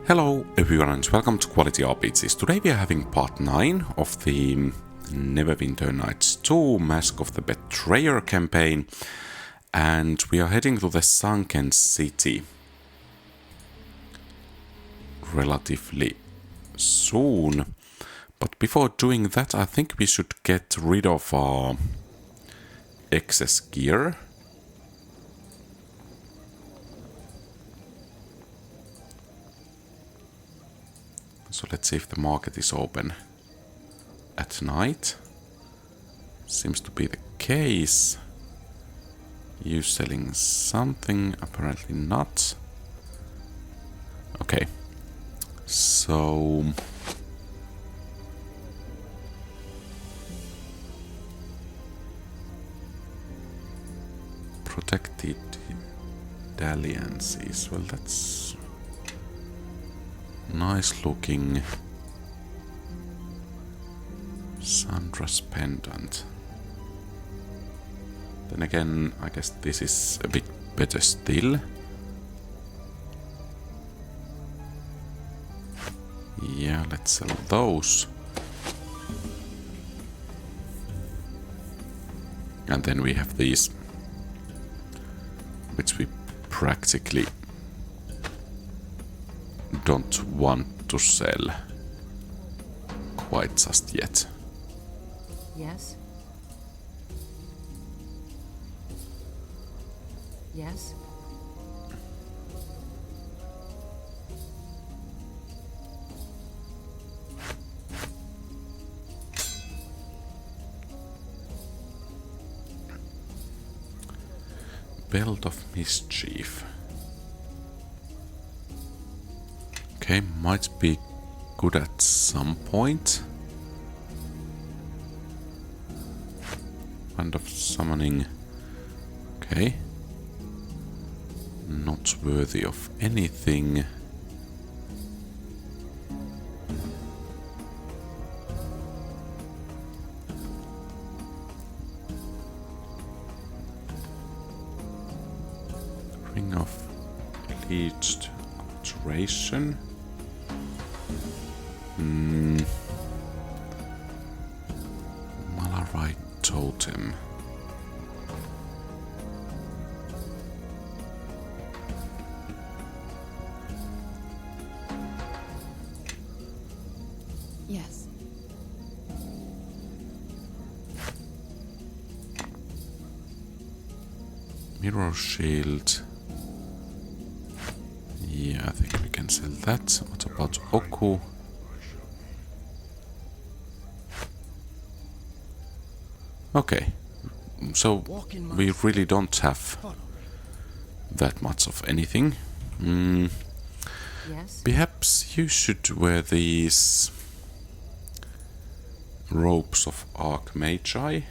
Hello everyone and welcome to QualityRPGs. Today we are having part 9 of the Neverwinter Nights 2 Mask of the Betrayer campaign, and we are heading to the Sunken City relatively soon. But before doing that, I think we should get rid of our excess gear. So let's see if the market is open at night. Seems to be the case. You selling something? Apparently not. Okay. So protected dalliances. Well, that's nice looking. Sandra's pendant. Then again, I guess this is a bit better still. Yeah, let's sell those. And then we have these, which we practically don't want to sell quite just yet. Yes? Yes? Belt of Mischief. Okay, might be good at some point. Kind of summoning. Okay. Not worthy of anything. Ring of Bleached Alteration. Malarite Totem. Yes. Mirror Shield. Yeah, I think we can sell that. What about Oku? Okay, so we really don't have that much of anything. Yes? Perhaps you should wear these robes of Archmagi.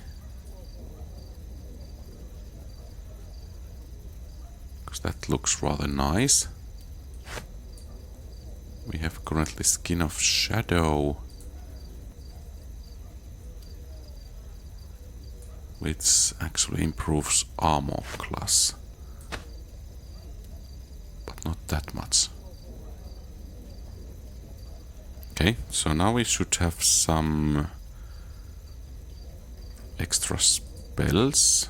Because that looks rather nice. We have currently Skin of Shadow, which actually improves armor class, but not that much. Okay, so now we should have some extra spells.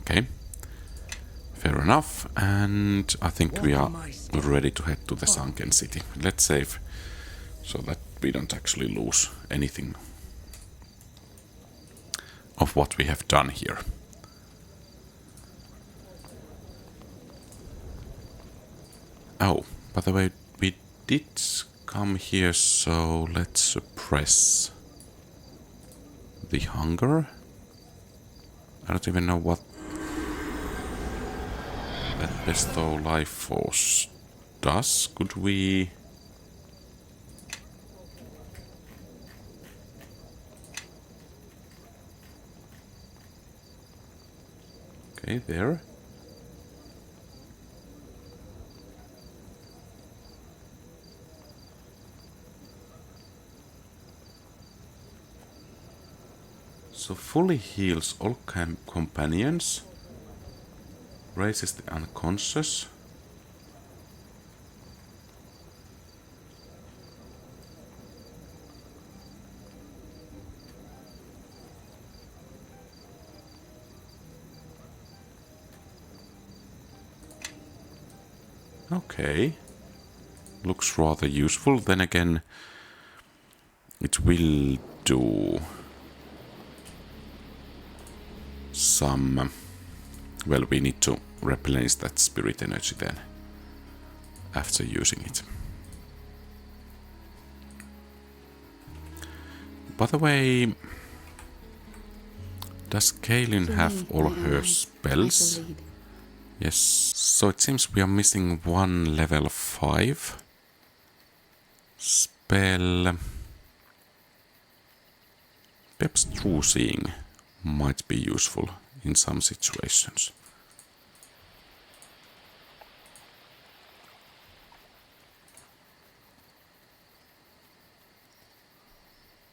Okay, fair enough, and I think we are ready to head to the Sunken City. Let's save so that we don't actually lose anything of what we have done here. Oh, by the way, we did come here, so let's suppress the hunger. I don't even know what that bestow life force does. Could we... Okay, there. So fully heals all companions. Raises the unconscious. Okay. Looks rather useful. Then again, it will do some... Well, we need to replenish that spirit energy then, after using it. By the way, does Kaelin have all her spells? Yes, so it seems we are missing one level 5 spell. Perhaps true seeing might be useful in some situations.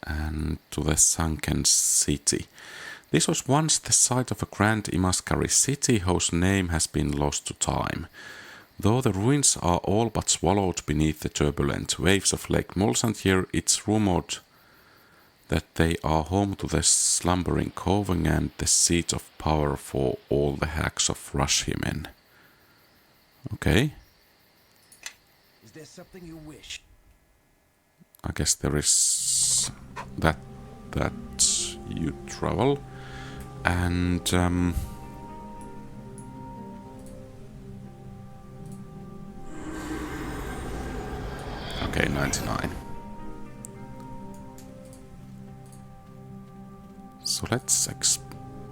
And to the Sunken City. This was once the site of a grand Imaskari city whose name has been lost to time. Though the ruins are all but swallowed beneath the turbulent waves of Lake Mulsantir, it's rumored that they are home to the slumbering Coven and the seat of power for all the hags of Rushimen. Okay. Is there something you wish? I guess there is that you travel. And okay, 99. So let's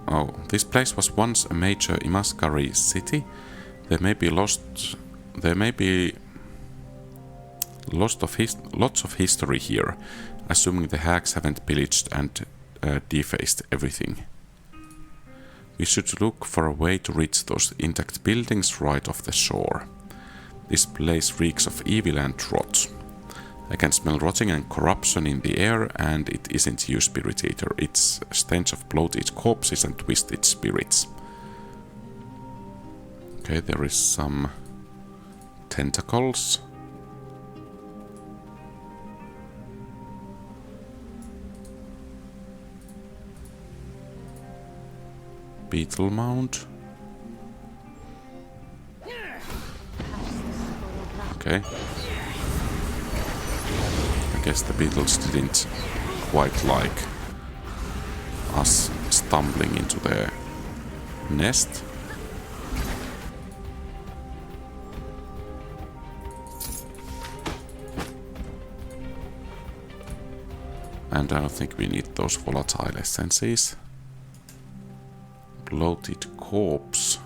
oh, this place was once a major Imaskari city. There may be lots of history here, assuming the hags haven't pillaged and defaced everything. We should look for a way to reach those intact buildings right off the shore. This place reeks of evil and rot. I can smell rotting and corruption in the air, and it isn't you, Spirit Eater. It's a stench of bloated corpses and twisted spirits. Okay, there is some tentacles. Beetle mound. Okay. I guess the beetles didn't quite like us stumbling into their nest. And I don't think we need those volatile essences. Bloated corpse.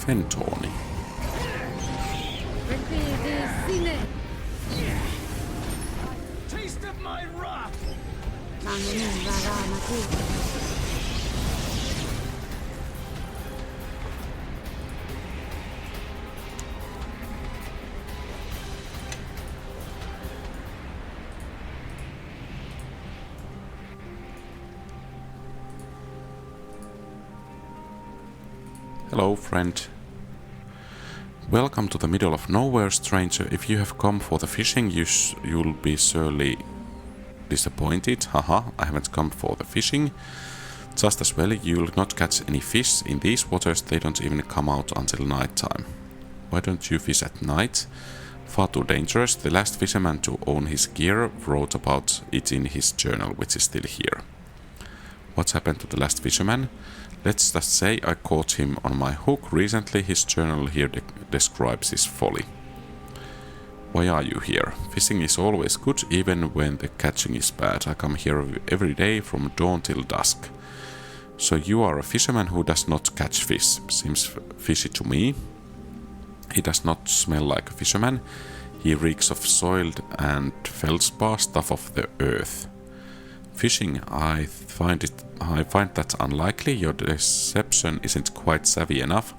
Fentoni. Taste of my wrath! Hello, friend. Welcome to the middle of nowhere, stranger. If you have come for the fishing, you'll be surely disappointed. Haha, I haven't come for the fishing. Just as well, you'll not catch any fish. In these waters, they don't even come out until night time. Why don't you fish at night? Far too dangerous. The last fisherman to own his gear wrote about it in his journal, which is still here. What's happened to the last fisherman? Let's just say I caught him on my hook recently. His journal here describes his folly. Why are you here? Fishing is always good, even when the catching is bad. I come here every day from dawn till dusk. So you are a fisherman who does not catch fish. Seems fishy to me. He does not smell like a fisherman. He reeks of soiled and feldspar, stuff of the earth. Fishing, I find that unlikely. Your deception isn't quite savvy enough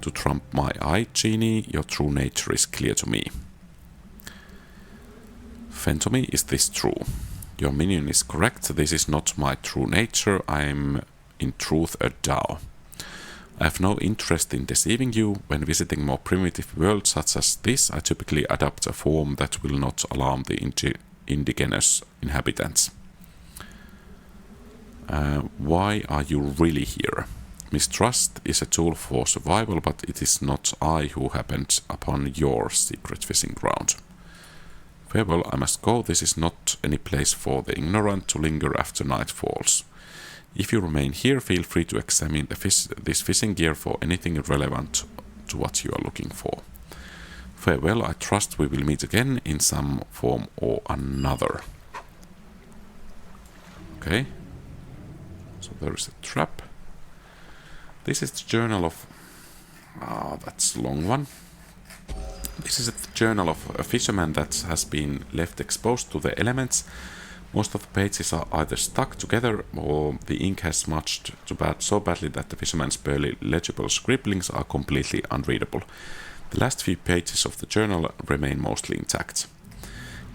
to trump my eye, Genie. Your true nature is clear to me. Phantomy, is this true? Your minion is correct. This is not my true nature. I am in truth a Dao. I have no interest in deceiving you. When visiting more primitive worlds such as this, I typically adopt a form that will not alarm the indigenous inhabitants. Why are you really here? Mistrust is a tool for survival, but it is not I who happened upon your secret fishing ground. Farewell, I must go. This is not any place for the ignorant to linger after night falls. If you remain here, feel free to examine this fishing gear for anything relevant to what you are looking for. Farewell, I trust we will meet again in some form or another. Okay. So there is a trap. This is the journal of... that's a long one. This is a journal of a fisherman that has been left exposed to the elements. Most of the pages are either stuck together or the ink has smudged so badly that the fisherman's barely legible scribblings are completely unreadable. The last few pages of the journal remain mostly intact.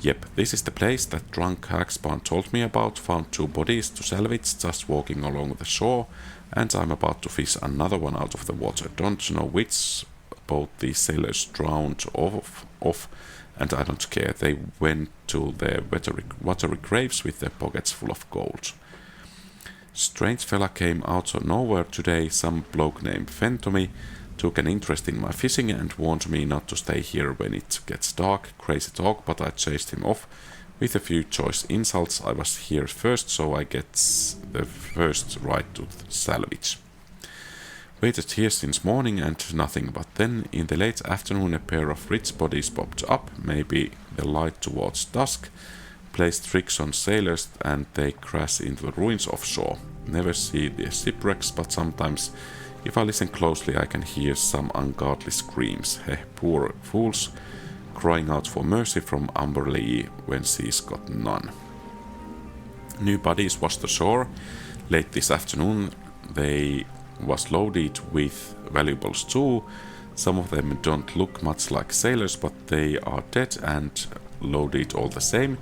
Yep, this is the place that drunk hags told me about. Found 2 bodies to salvage just walking along the shore, and I'm about to fish another one out of the water. Don't know which both these sailors drowned off, and I don't care. They went to their watery graves with their pockets full of gold. Strange fella came out of nowhere today. Some bloke named Phantomy took an interest in my fishing and warned me not to stay here when it gets dark. Crazy talk, but I chased him off with a few choice insults. I was here first, so I get the first right to salvage. Waited here since morning and nothing, but then in the late afternoon a pair of rich bodies popped up, maybe the light towards dusk, placed tricks on sailors and they crash into the ruins offshore. Never see the shipwrecks, but sometimes if I listen closely I can hear some ungodly screams. Heh, poor fools, crying out for mercy from Umberlee when she's got none. New bodies washed ashore late this afternoon. They was loaded with valuables too. Some of them don't look much like sailors, but they are dead and loaded all the same,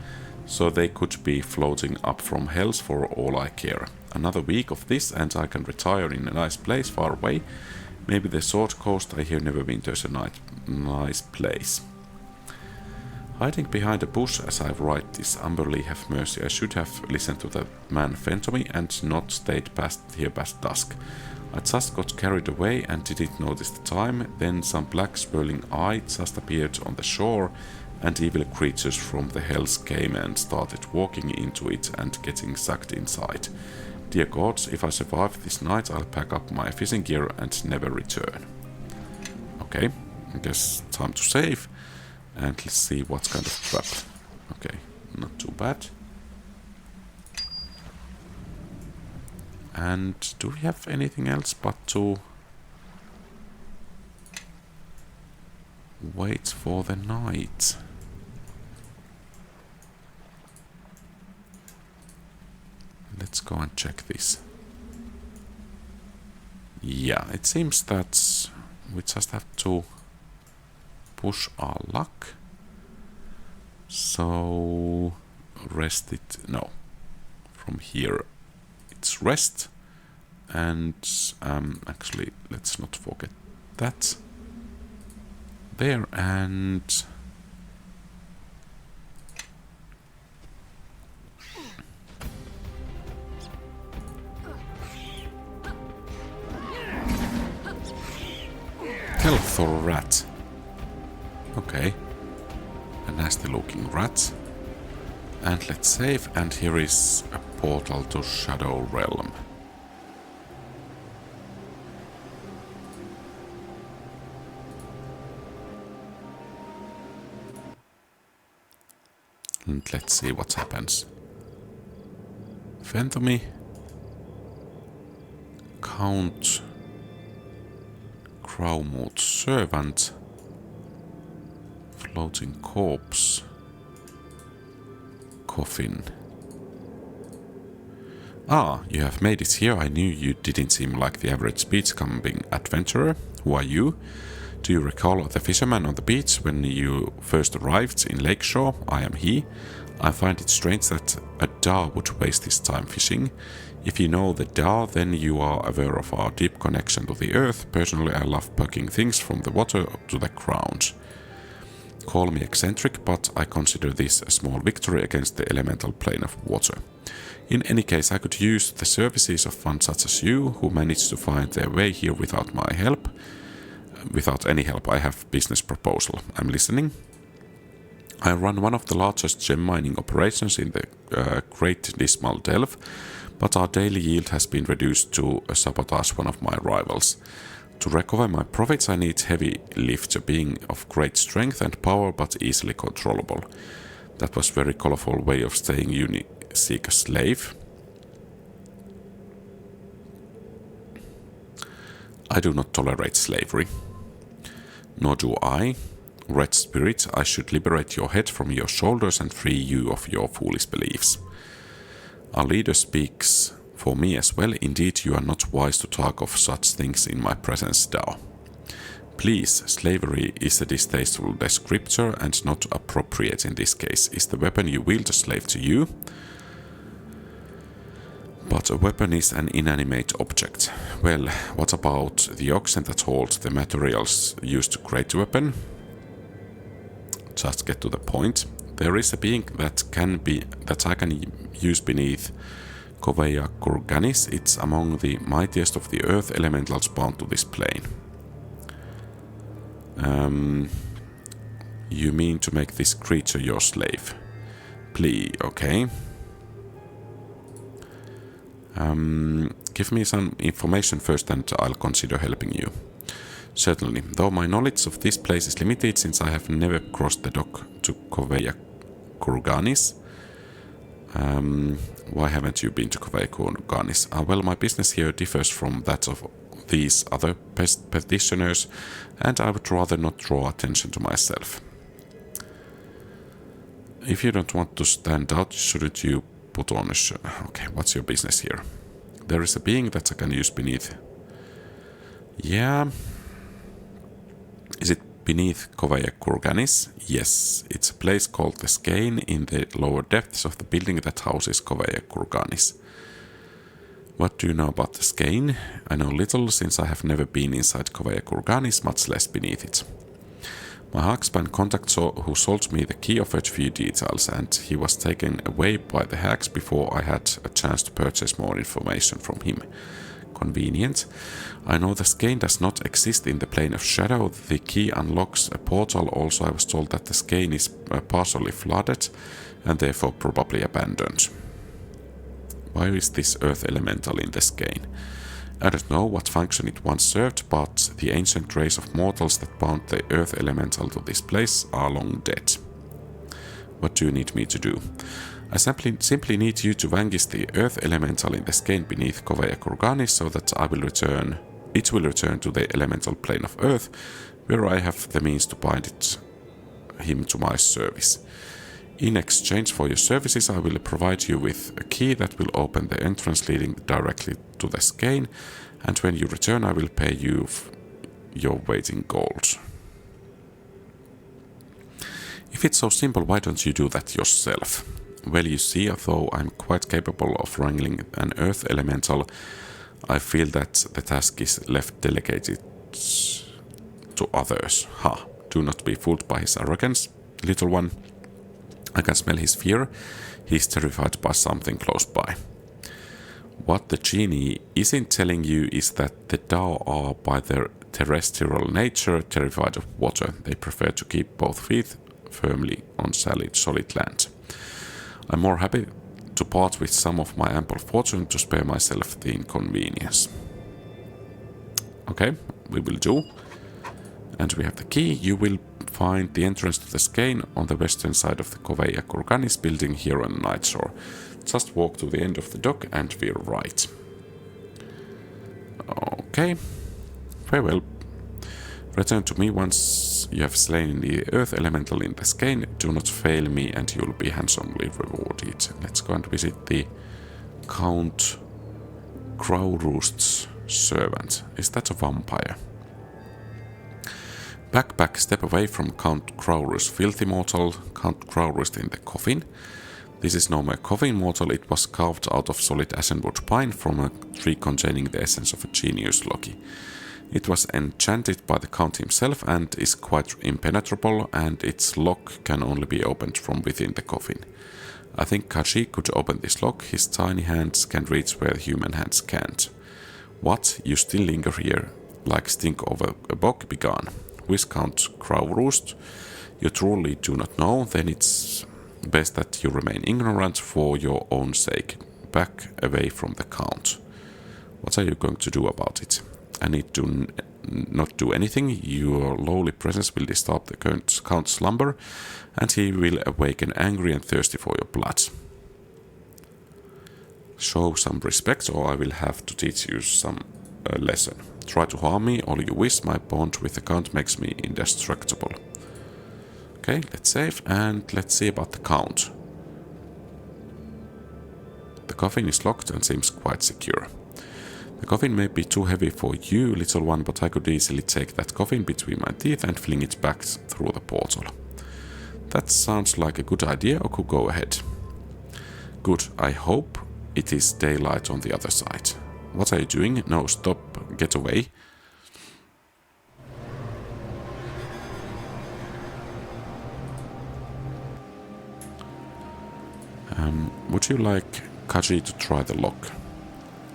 so they could be floating up from hells for all I care. Another week of this and I can retire in a nice place far away. Maybe the Sword Coast. I hear Neverwinter's a nice place. Hiding behind a bush as I write this, Umberlee have mercy. I should have listened to that man Phantomy and not stayed here past dusk. I just got carried away and didn't notice the time. Then some black swirling eye just appeared on the shore, and evil creatures from the hells came and started walking into it and getting sucked inside. Dear gods, if I survive this night, I'll pack up my fishing gear and never return. Okay, I guess time to save. And let's see what kind of trap. Okay, not too bad. And do we have anything else but to wait for the night? Let's go and check this. Yeah, it seems that we just have to push our luck. So rest it. No, from here it's rest, and actually let's not forget that there. And Kelthor rat. Okay, a nasty looking rat. And let's save, and here is a portal to Shadow Realm. And let's see what happens. Phantomy, Count Graumut's servant, Floating corpse. Coffin. Ah, you have made it here. I knew you didn't seem like the average beachcombing adventurer. Who are you? Do you recall the fisherman on the beach when you first arrived in Lakeshore? I am he. I find it strange that a Dar would waste his time fishing. If you know the Dar, then you are aware of our deep connection to the earth. Personally, I love plucking things from the water to the ground. Call me eccentric, but I consider this a small victory against the elemental plane of water. In any case, I could use the services of one such as you, who managed to find their way here without my help. Without any help, I have business proposal. I'm listening. I run one of the largest gem mining operations in the Great Dismal Delve, but our daily yield has been reduced to sabotage one of my rivals. To recover my profits, I need heavy lifter, being of great strength and power, but easily controllable. That was very colorful way of saying you seek a slave. I do not tolerate slavery. Nor do I. Red Spirit, I should liberate your head from your shoulders and free you of your foolish beliefs. Our leader speaks for me as well. Indeed, you are not wise to talk of such things in my presence, Dao. Please, slavery is a distasteful descriptor and not appropriate in this case. Is the weapon you wield a slave to you? But a weapon is an inanimate object. Well, what about the oxen that hold the materials used to create the weapon? Just get to the point. There is a being that I can use beneath Koveya Kurganis. It's among the mightiest of the earth elementals bound to this plane. You mean to make this creature your slave? Please, okay. Give me some information first and I'll consider helping you. Certainly, though my knowledge of this place is limited since I have never crossed the dock to Koveya Kurganis. Why haven't you been to Koveya Kurganis? Well, my business here differs from that of these other petitioners, and I would rather not draw attention to myself. If you don't want to stand out, shouldn't you put on a shirt? Okay, what's your business here? There is a being that I can use beneath. Yeah. Is it beneath Koveya Kurganis? Yes, it's a place called the Skein in the lower depths of the building that houses Koveya Kurganis. What do you know about the Skein? I know little since I have never been inside Koveya Kurganis, much less beneath it. My Hagspan contact who sold me the key offered few details, and he was taken away by the hags before I had a chance to purchase more information from him. Convenient. I know the Skein does not exist in the plane of shadow. The key unlocks a portal. Also, I was told that the Skein is partially flooded and therefore probably abandoned. Why is this earth elemental in the Skein? I don't know what function it once served, but the ancient race of mortals that bound the earth elemental to this place are long dead. What do you need me to do? I simply need you to vanquish the earth elemental in the Skein beneath Koveya Kurganis so that it will return to the elemental plane of earth, where I have the means to bind him to my service. In exchange for your services, I will provide you with a key that will open the entrance leading directly to the Skein, and when you return I will pay you your weight in gold. If it's so simple, why don't you do that yourself? Well, you see, though I'm quite capable of wrangling an earth elemental, I feel that the task is left delegated to others. Ha! Do not be fooled by his arrogance, little one. I can smell his fear. He's terrified by something close by. What the genie isn't telling you is that the Dao are by their terrestrial nature terrified of water. They prefer to keep both feet firmly on solid land. I'm more happy to part with some of my ample fortune to spare myself the inconvenience. Okay, we will do. And we have the key. You will find the entrance to the Skein on the western side of the Koveya Kurganis building here on Nightshore. Just walk to the end of the dock and we're right. Okay. Farewell. Return to me once once you have slain the earth elemental in the Skein, do not fail me and you'll be handsomely rewarded. Let's go and visit the Count Growroost's servant. Is that a vampire? Backpack, step away from Count Growroost. Filthy mortal, Count Growroost in the coffin. This is no mere coffin mortal, it was carved out of solid ashenwood pine from a tree containing the essence of a genius Loki. It was enchanted by the Count himself and is quite impenetrable, and its lock can only be opened from within the coffin. I think Kaji could open this lock, his tiny hands can reach where human hands can't. What? You still linger here, like stink over a bog? Begone. Count Growroost, you truly do not know, then it's best that you remain ignorant for your own sake. Back away from the Count. What are you going to do about it? I need to not do anything. Your lowly presence will disturb the Count's slumber, and he will awaken angry and thirsty for your blood. Show some respect, or I will have to teach you some lesson. Try to harm me all you wish, my bond with the Count makes me indestructible. Okay, let's save, and let's see about the Count. The coffin is locked and seems quite secure. The coffin may be too heavy for you, little one, but I could easily take that coffin between my teeth and fling it back through the portal. That sounds like a good idea, or could go ahead. Good, I hope it is daylight on the other side. What are you doing? No, stop, get away. Would you like Kaji to try the lock?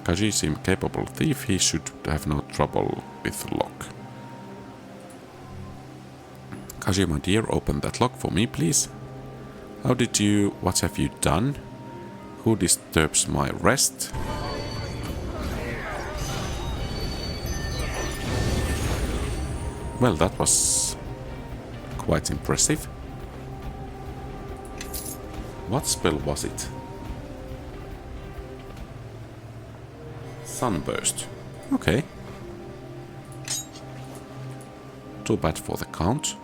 Kaji seems capable thief, he should have no trouble with the lock. Kaji, my dear, open that lock for me, please. How did you... what have you done? Who disturbs my rest? Well, that was quite impressive. What spell was it? Sunburst. Okay. Too bad for the Count.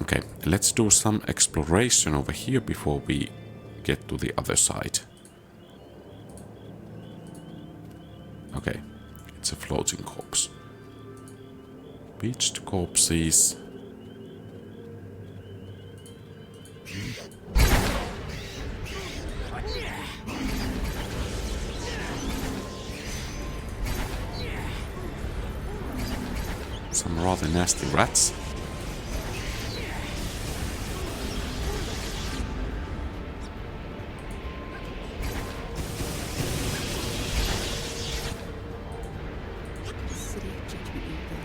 Okay, let's do some exploration over here before we get to the other side. Okay, it's a floating corpse. Beached corpses. Some rather nasty rats. City of Judgment you go.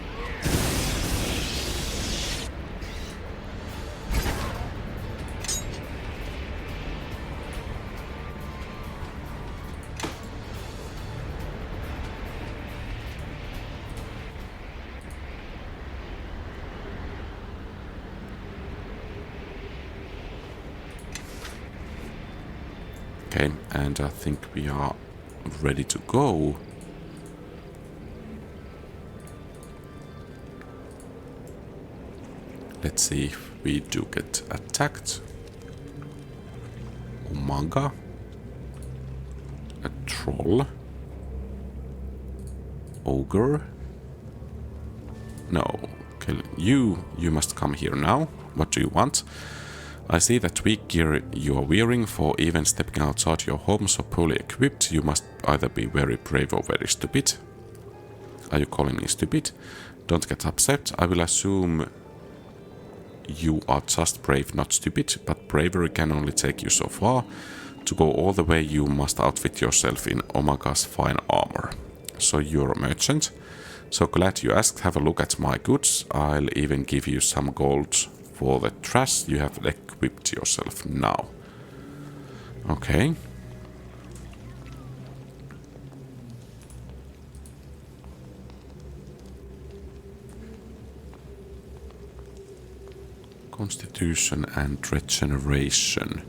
Okay, and I think we are ready to go. Let's see if we do get attacked. Umaga. A troll. Ogre. No. Okay, you must come here now. What do you want? I see that weak gear you are wearing, for even stepping outside your home so poorly equipped, you must either be very brave or very stupid. Are you calling me stupid? Don't get upset, I will assume you are just brave, not stupid, but bravery can only take you so far. To go all the way you must outfit yourself in Omaga's fine armor. So you're a merchant? So glad you asked, have a look at my goods, I'll even give you some gold for the trash you have equipped yourself now. Okay. Constitution and regeneration.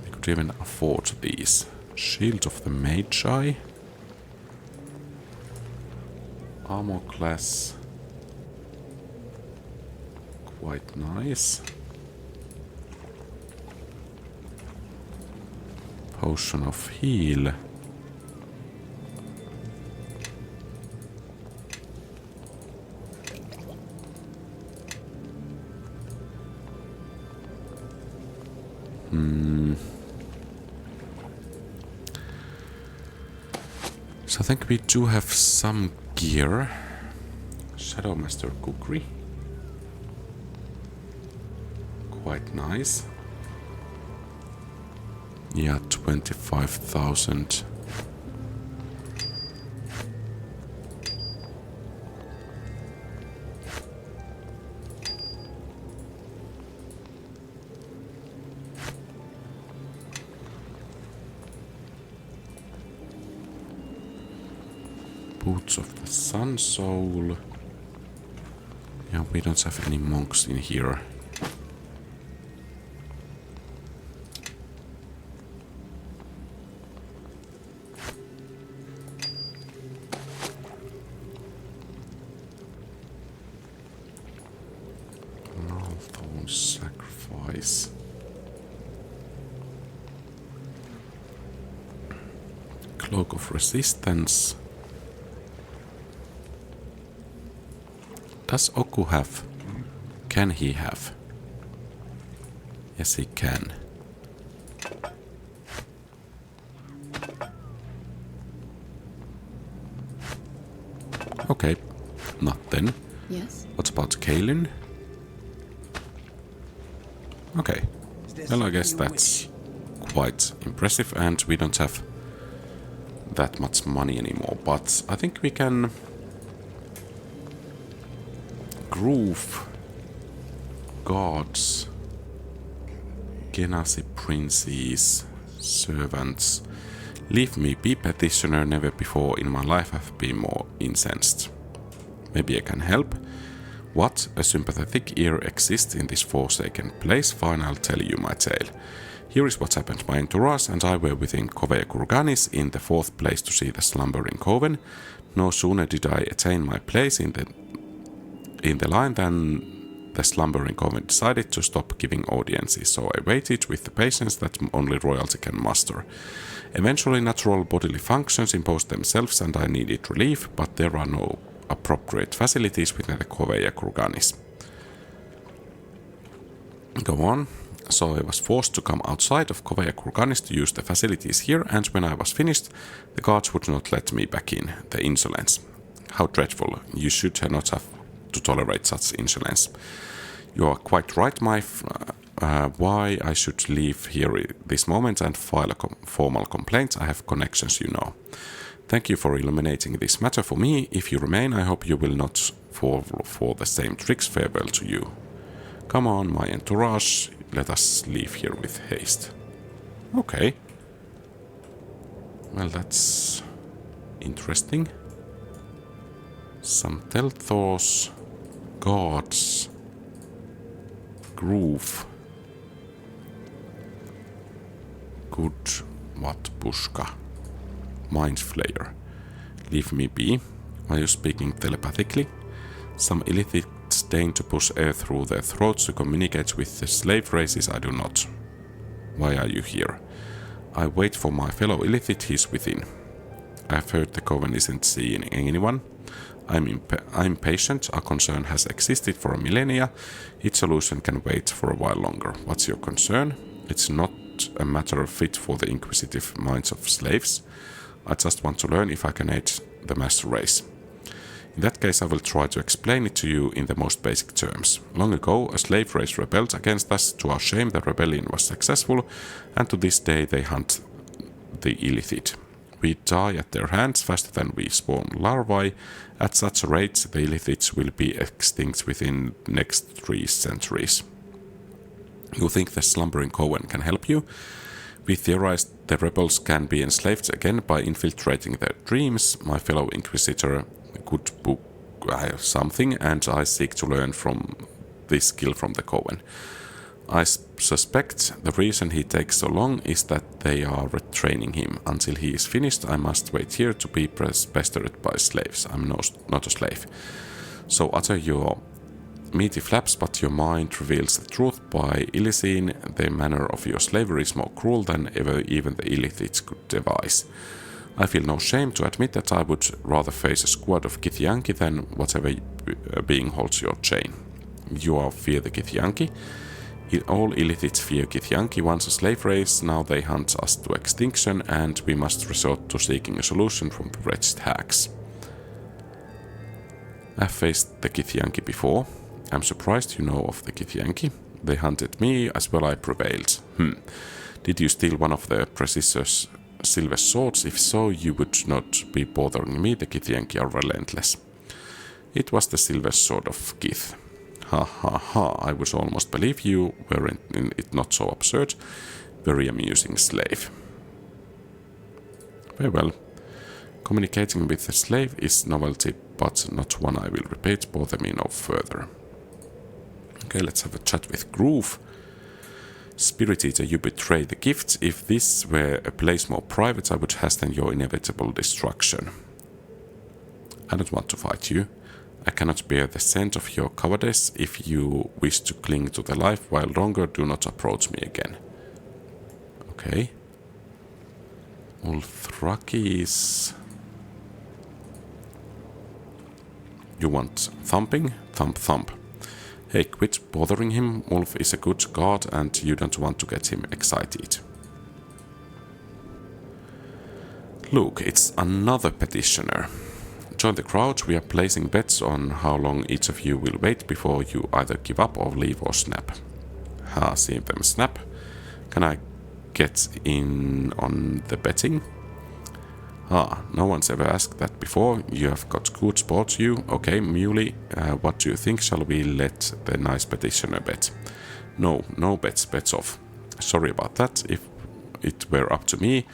We could even afford these. Shield of the Magi. Armor class. Quite nice. Potion of heal. So I think we do have some gear. Shadowmaster Kukri. Quite nice. Yeah, 25,000. Boots of the Sun Soul. Yeah, we don't have any monks in here. Malthorn Sacrifice. Cloak of Resistance. Does Oku have? Can he have? Yes, he can. Okay, not then. Yes? What about Kaelin? Okay. Well, I guess that's quite impressive, and we don't have that much money anymore, but I think we can groove gods, Genasi princes, servants. Leave me be, petitioner, never before in my life have been more incensed. Maybe I can help. What a sympathetic ear exists in this forsaken place, fine, I'll tell you my tale. Here is what happened. My entourage and I were within Covea Kurganis in the 4th place to see the slumbering coven. No sooner did I attain my place in the line than the slumbering coven decided to stop giving audiences, so I waited with the patience that only royalty can muster. Eventually natural bodily functions imposed themselves and I needed relief, but there are no appropriate facilities within the Covea Kurganis. Go on. So I was forced to come outside of Covea Kurganis to use the facilities here, and when I was finished, the guards would not let me back in. The insolence. How dreadful. You should not have to tolerate such insolence. You are quite right, why I should leave here this moment and file a formal complaint. I have connections, you know. Thank you for illuminating this matter for me. If you remain, I hope you will not fall for the same tricks. Farewell to you. Come on, my entourage. Let us leave here with haste. Okay. Well, that's interesting. Some Telthos, gods, groove. Good, what Pushka? Mind Flayer. Leave me be. Are you speaking telepathically? Some illithids deign to push air through their throats to communicate with the slave races. I do not. Why are you here? I wait for my fellow illithid. He's within. I've heard the coven isn't seeing anyone. I'm patient. Our concern has existed for a millennia. Its solution can wait for a while longer. What's your concern? It's not a matter of fit for the inquisitive minds of slaves. I just want to learn if I can aid the master race. In that case, I will try to explain it to you in the most basic terms. Long ago, a slave race rebelled against us. To our shame, the rebellion was successful, and to this day they hunt the illithid. We die at their hands faster than we spawn larvae. At such a rate, the illithids will be extinct within the next 3 centuries. You think the slumbering coven can help you? We theorized the rebels can be enslaved again by infiltrating their dreams. My fellow inquisitor could book something, and I seek to learn from this skill from the coven. I suspect the reason he takes so long is that they are retraining him. Until he is finished, I must wait here to be pestered by slaves. I'm not a slave. So utter your meaty flaps, but your mind reveals the truth. By Illicene, the manner of your slavery is more cruel than ever even the Illithids could devise. I feel no shame to admit that I would rather face a squad of Githyanki than whatever being holds your chain. You all fear the Githyanki. All Illithids fear Githyanki. Once a slave race, now they hunt us to extinction, and we must resort to seeking a solution from the wretched hags. I've faced the Githyanki before. I'm surprised you know of the Githyanki. They hunted me as well. I prevailed. Did you steal one of the precious silver swords? If so, you would not be bothering me. The Githyanki are relentless. It was the silver sword of Gith. Ha ha ha, I would almost believe you, weren't it not so absurd? Very amusing slave. Very well. Communicating with a slave is novelty, but not one I will repeat. Bother me no further. Okay, let's have a chat with Groove. Spirit Eater, you betray the gifts. If this were a place more private, I would hasten your inevitable destruction. I don't want to fight you. I cannot bear the scent of your cowardice. If you wish to cling to the life while longer, do not approach me again. Okay. Ulthrakis. You want thumping? Thump thump. Hey, quit bothering him. Ulf is a good god and you don't want to get him excited. Look, it's another petitioner. Join the crowd. We are placing bets on how long each of you will wait before you either give up or leave or snap. Ha, see them snap. Can I get in on the betting? Ah, no one's ever asked that before. You have got good sport, you. Okay, Muley, what do you think? Shall we let the nice petitioner bet? No bets, bets off. Sorry about that. If it were up to me,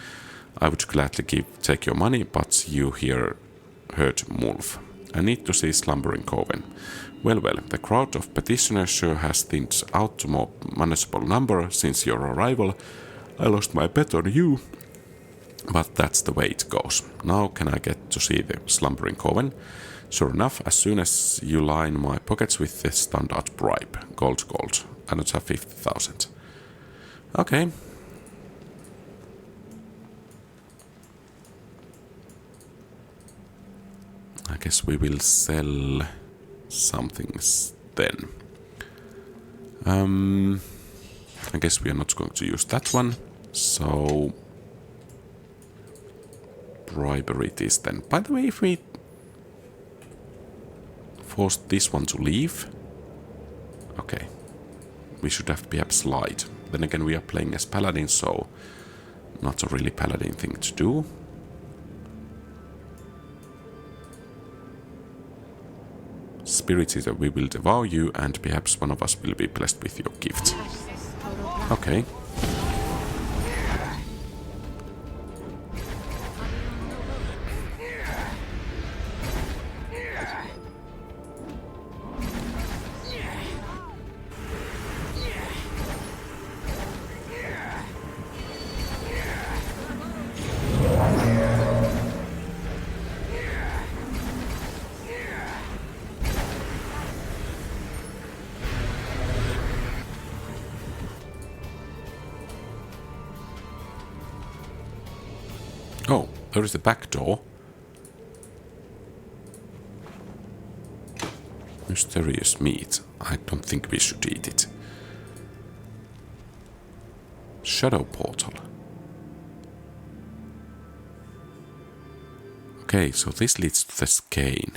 I would gladly take your money, but you here heard Mulf. I need to see Slumbering Coven. Well, the crowd of petitioners sure has thinned out to more manageable number since your arrival. I lost my bet on you, but that's the way it goes. Now can I get to see the Slumbering Coven? Sure enough, as soon as you line my pockets with the standard bribe. Gold. I don't have 50,000. Okay. I guess we will sell some things then. I guess we are not going to use that one. So bribery it is then. By the way, if we force this one to leave, okay, we should have perhaps lied. Then again, we are playing as Paladin, so not a really Paladin thing to do. Spirit Eater, we will devour you, and perhaps one of us will be blessed with your gift. Okay. Oh, there is a back door. Mysterious meat. I don't think we should eat it. Shadow portal. Okay, so this leads to the Skein.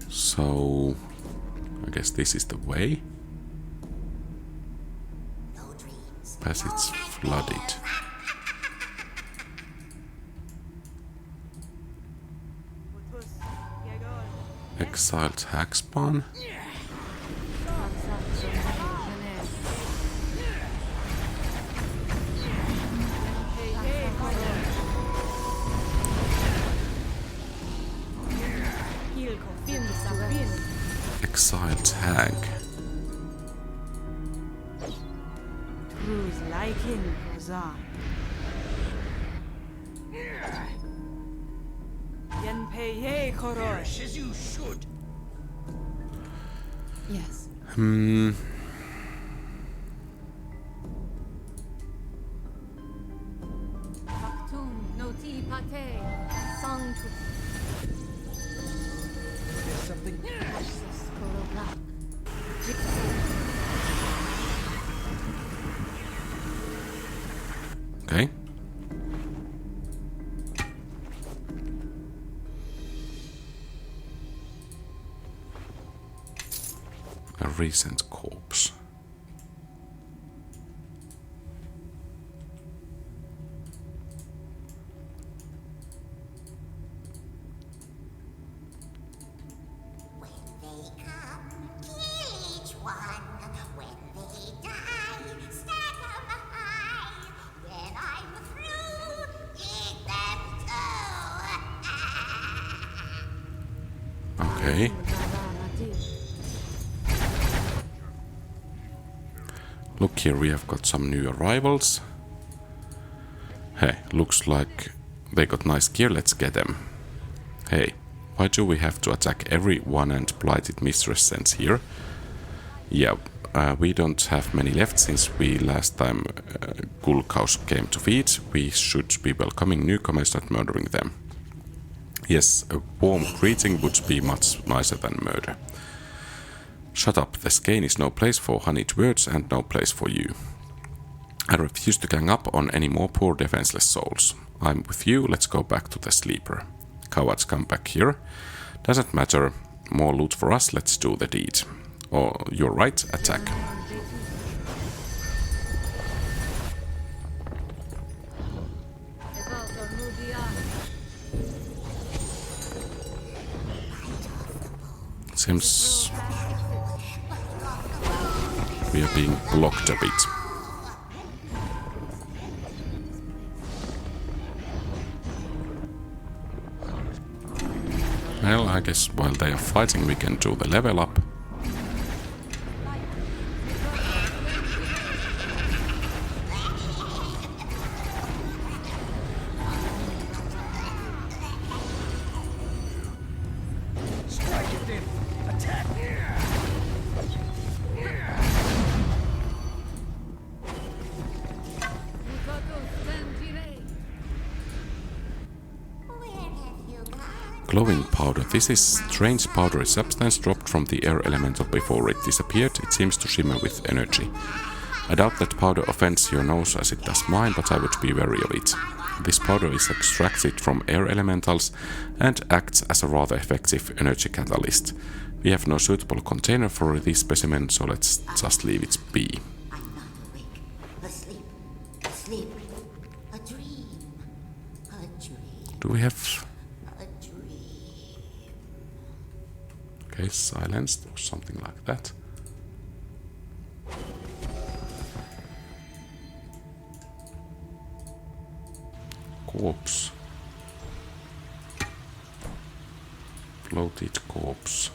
So, I guess this is the way. Passage flooded. Exiled hag spawn. Exiled hag. As you should. Yes. There's something. Okay. A recent corpse. When they come, kill each one. When they die, stack 'em high. When I'm through, eat them too. Okay. Look here, we have got some new arrivals. Hey, looks like they got nice gear, let's get them. Hey, why do we have to attack everyone and Blighted Mistress sends here? Yeah, we don't have many left since we last time Gulk'aush came to feed. We should be welcoming newcomers, not murdering them. Yes, a warm greeting would be much nicer than murder. Shut up, the Skein is no place for honeyed words and no place for you. I refuse to gang up on any more poor defenseless souls. I'm with you, let's go back to the sleeper. Cowards come back here. Doesn't matter, more loot for us, let's do the deed. Oh, you're right, attack. Seems we are being blocked a bit. Well, I guess while they are fighting we can do the level up. Strike it then. Attack. Where have you gone? Glowing powder. This is strange powdery substance dropped from the air elemental before it disappeared. It seems to shimmer with energy. I doubt that powder offends your nose as it does mine, but I would be wary of it. This powder is extracted from air elementals and acts as a rather effective energy catalyst. We have no suitable container for this specimen, so let's just leave it be. I'm not awake. Asleep. Asleep. A dream. A dream. Do we have... A dream. Okay, silenced or something like that. Corpse. Floated corpse.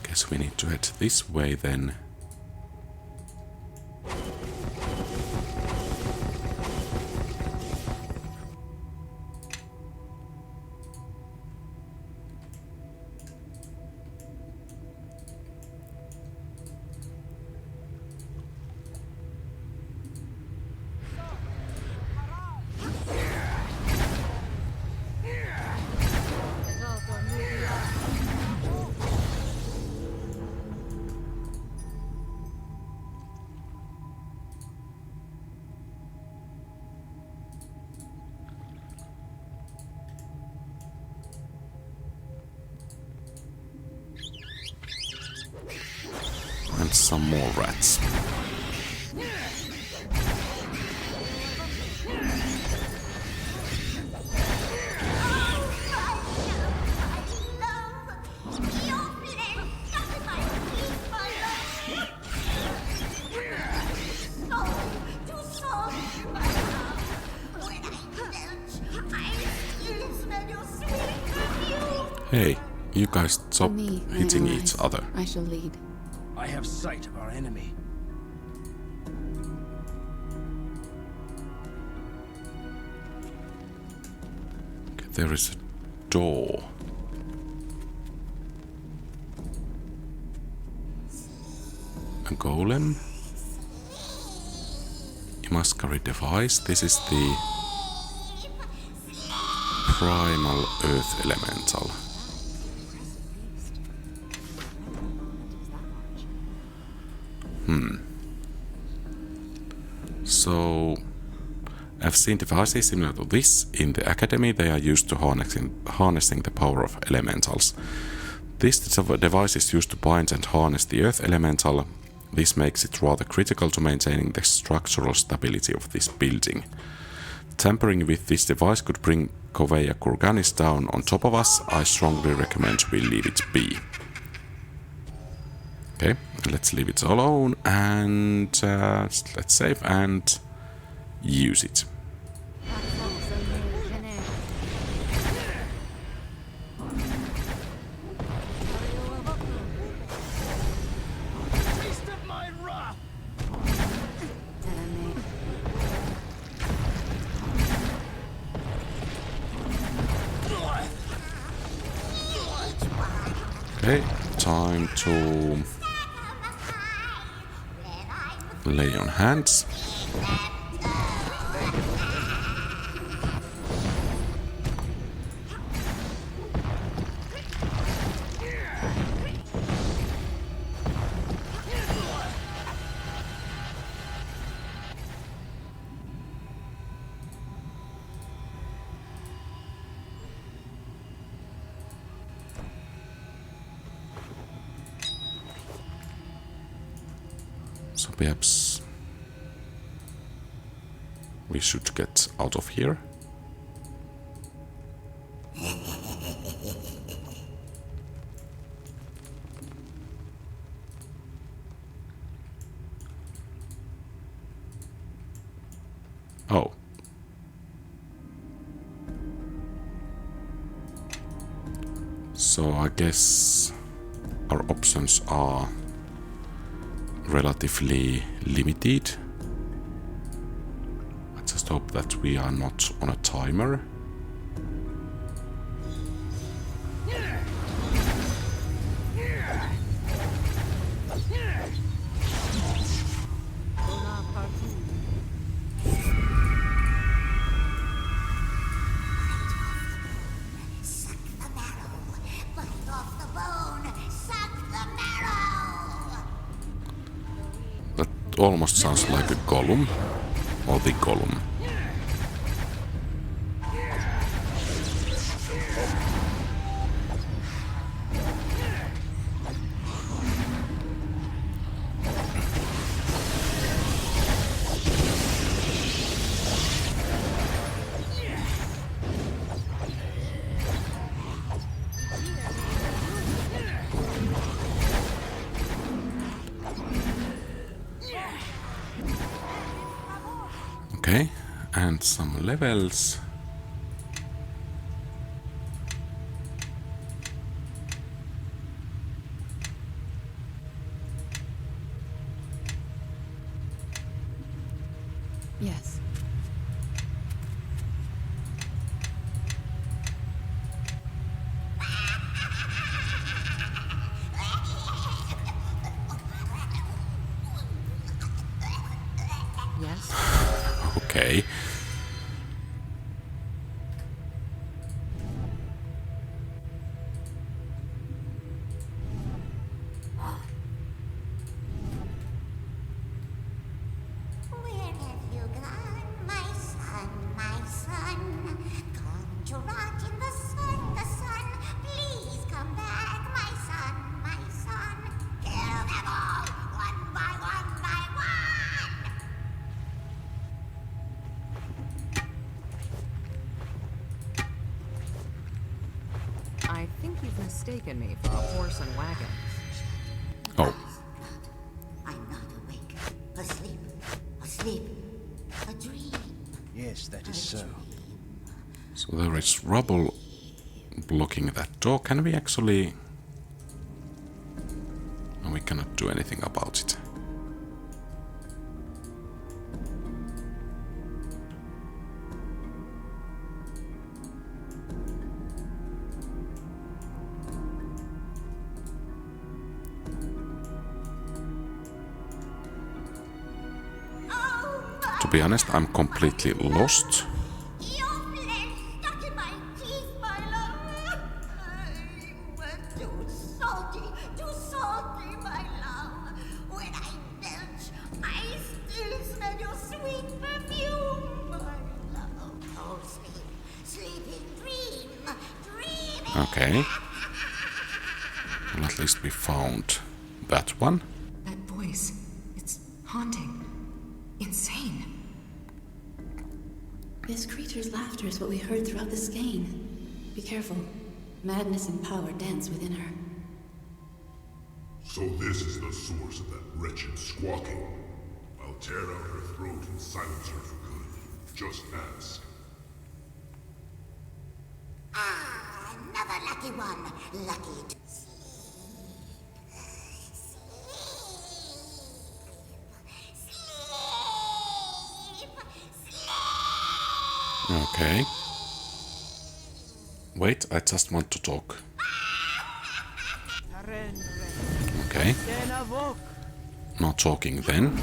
Guess we need to head this way then. And some more rats. Hey, you guys stop Me, may hitting arise. each other. I shall lead. I have sight of our enemy. Okay, there is a door. A golem. Imaskari device. This is the primal earth elemental. So, I've seen devices similar to this in the academy. They are used to harnessing the power of elementals. This device is used to bind and harness the earth elemental. This makes it rather critical to maintaining the structural stability of this building. Tampering with this device could bring Coveya Kurganis down on top of us. I strongly recommend we leave it be. Okay, let's leave it alone and let's save and use it. Taste of my wrath! Okay, time to lay on hands. So perhaps we should get out of here. Oh. So I guess our options are relatively limited. I just hope that we are not on a timer. Suck the marrow. Bite off the bone. Suck the marrow. That almost sounds like a golem. Or the golem. Okay, and some levels. Yes. Yes. Okay. Where have you gone, my son, my son? Gone to rot in the sun, the sun. Please come back, my son, my son. Kill them all, one by one by one. I think you've mistaken me for a horse and wagon. Oh, I'm not awake, asleep, asleep, a dream. Yes, that is so. so there is rubble blocking that door. Can we actually... No, we cannot do anything about it. To be honest, I'm completely lost. Your flesh stuck in my teeth, my love. You were too salty, my love. When I belch, I still smell your sweet perfume, my love. Oh, sleeping, dreaming. Okay. Well, at least we found that one. That voice, it's haunting. Insane. This creature's laughter is what we heard throughout the Skein. Be careful. Madness and power dance within her. So this is the source of that wretched squawking. I'll tear out her throat and silence her for good. Just ask. Ah, another lucky one. Lucky to Okay. Wait, I just want to talk. Okay. Not talking then.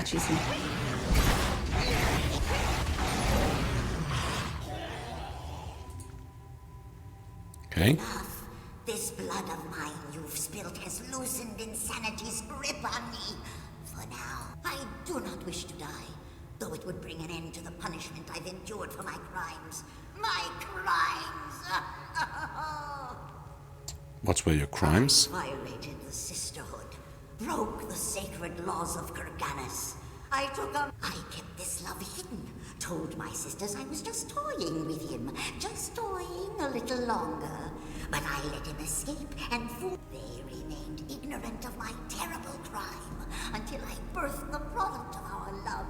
She's in. Okay. This blood of mine you've spilled has loosened insanity's grip on me. For now, I do not wish to die, though it would bring an end to the punishment I've endured for my crimes. My crimes! What were your crimes? I violated the sisterhood, broke the sacred laws of Kurganis. I kept this love hidden, told my sisters I was just toying with him, just toying a little longer. But I let him escape, and they remained ignorant of my terrible crime until I birthed the product of our love.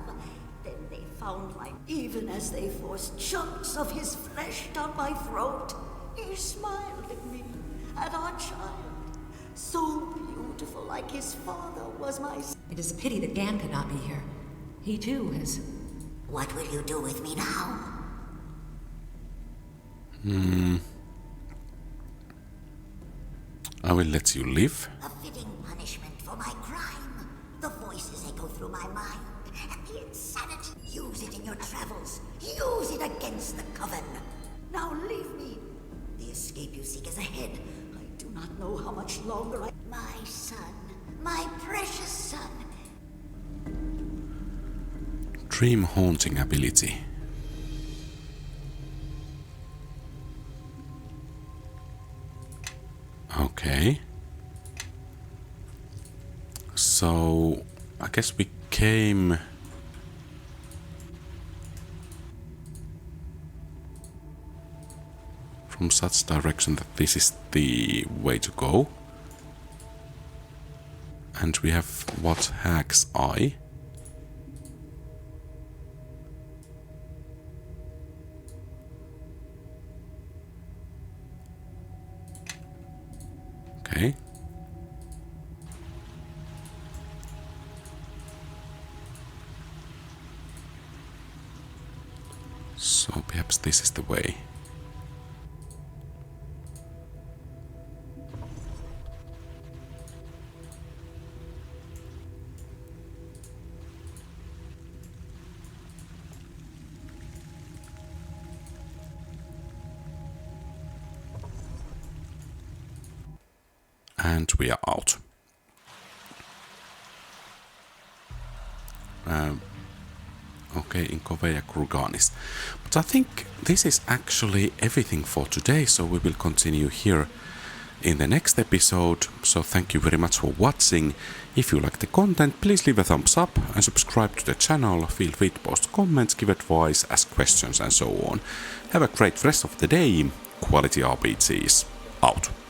Then they found even as they forced chunks of his flesh down my throat, he smiled at me, at our child. So beautiful, like his father was my... It is a pity that Gan could not be here. He too is... What will you do with me now? I will let you live. A fitting punishment for my crime. The voices echo through my mind, and the insanity. Use it in your travels. Use it against the coven. Now leave me. The escape you seek is ahead. I do not know how much longer My son, my precious son. Dream haunting ability. Okay. So, I guess we came... from such direction that this is the way to go. And we have what hag's eye. Okay. So perhaps this is the way. And we are out. Okay, in Kurganis. But I think this is actually everything for today, so we will continue here in the next episode. So thank you very much for watching. If you like the content, please leave a thumbs up and subscribe to the channel. Feel free to post comments, give advice, ask questions and so on. Have a great rest of the day. QualityRPGs out.